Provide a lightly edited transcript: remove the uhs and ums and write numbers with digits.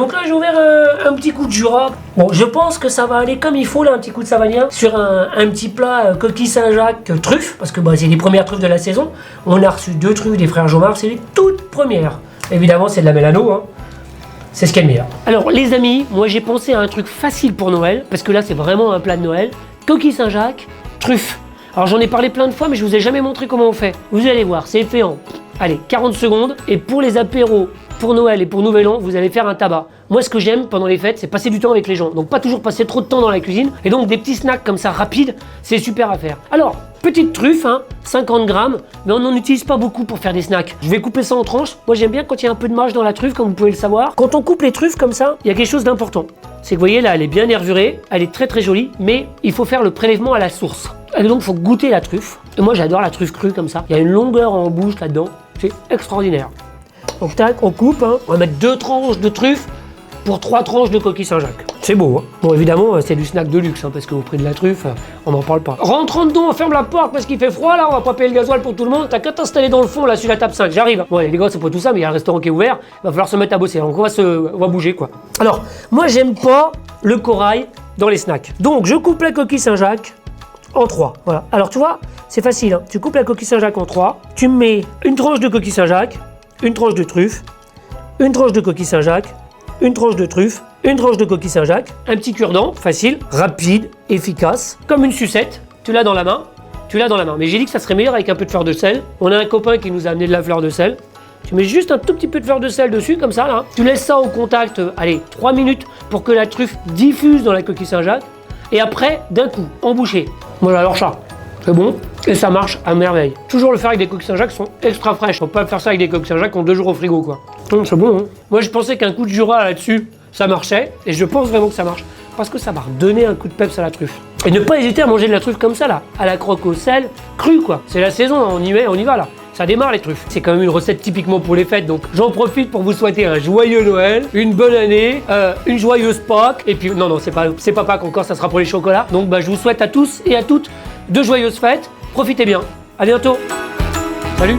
Donc là j'ai ouvert un petit coup de Jura. Bon, je pense que ça va aller comme il faut là, un petit coup de Savagnin sur un petit plat coquille Saint-Jacques truffe, parce que c'est les premières truffes de la saison. On a reçu 2 truffes des frères Jomard, c'est les toutes premières. Évidemment c'est de la Mélano, hein. C'est ce qu'il y a de meilleur. Alors les amis, moi j'ai pensé à un truc facile pour Noël, parce que là c'est vraiment un plat de Noël. Coquille Saint-Jacques, truffe. Alors j'en ai parlé plein de fois, mais je vous ai jamais montré comment on fait. Vous allez voir, c'est fait en, allez, 40 secondes. Et pour les apéros, pour Noël et pour Nouvel An, vous allez faire un tabac. Moi ce que j'aime pendant les fêtes, c'est passer du temps avec les gens. Donc pas toujours passer trop de temps dans la cuisine. Et donc des petits snacks comme ça rapides, c'est super à faire. Alors, petite truffe, hein, 50 grammes, mais on n'en utilise pas beaucoup pour faire des snacks. Je vais couper ça en tranches. Moi j'aime bien quand il y a un peu de marge dans la truffe, comme vous pouvez le savoir. Quand on coupe les truffes comme ça, il y a quelque chose d'important. C'est que vous voyez là, elle est bien nervurée, elle est très très jolie, mais il faut faire le prélèvement à la source. Et donc il faut goûter la truffe. Et moi j'adore la truffe crue comme ça. Il y a une longueur en bouche là-dedans, c'est extraordinaire. Donc tac, on coupe, hein. On va mettre 2 tranches de truffe pour 3 tranches de coquille Saint-Jacques. C'est beau, hein. Bon évidemment c'est du snack de luxe, hein, parce qu'au prix de la truffe, on n'en parle pas. Rentrons dedans, on ferme la porte parce qu'il fait froid là, on va pas payer le gasoil pour tout le monde. T'as qu'à t'installer dans le fond là sur la table 5, j'arrive. Bon les gars c'est pas tout ça, mais il y a un restaurant qui est ouvert, il va falloir se mettre à bosser, donc on va bouger quoi. Alors, moi j'aime pas le corail dans les snacks. Donc je coupe la coquille Saint-Jacques en 3. Voilà. Alors tu vois, c'est facile, hein. Tu coupes la coquille Saint-Jacques en 3, tu mets une tranche de coquille Saint-Jacques, une tranche de truffe, une tranche de coquille Saint-Jacques, une tranche de truffe, une tranche de coquille Saint-Jacques, un petit cure-dent, facile, rapide, efficace, comme une sucette. Tu l'as dans la main, tu l'as dans la main. Mais j'ai dit que ça serait meilleur avec un peu de fleur de sel. On a un copain qui nous a amené de la fleur de sel. Tu mets juste un tout petit peu de fleur de sel dessus, comme ça, là. Tu laisses ça au contact, allez, 3 minutes pour que la truffe diffuse dans la coquille Saint-Jacques. Et après, d'un coup, en bouchée. Voilà, alors ça, c'est bon. Et ça marche à merveille. Toujours le faire avec des coquilles Saint-Jacques qui sont extra fraîches. Faut pas faire ça avec des coquilles Saint-Jacques qui ont 2 jours au frigo, quoi. C'est bon, hein. Moi, je pensais qu'un coup de Jura là-dessus, ça marchait. Et je pense vraiment que ça marche. Parce que ça va redonner un coup de peps à la truffe. Et ne pas hésiter à manger de la truffe comme ça, là. À la croque au sel, crue, quoi. C'est la saison, on y va, là. Ça démarre les truffes. C'est quand même une recette typiquement pour les fêtes, donc j'en profite pour vous souhaiter un joyeux Noël, une bonne année, une joyeuse Pâques. Et puis, non, c'est pas Pâques encore, ça sera pour les chocolats. Donc, je vous souhaite à tous et à toutes de joyeuses fêtes. Profitez bien. À bientôt. Salut.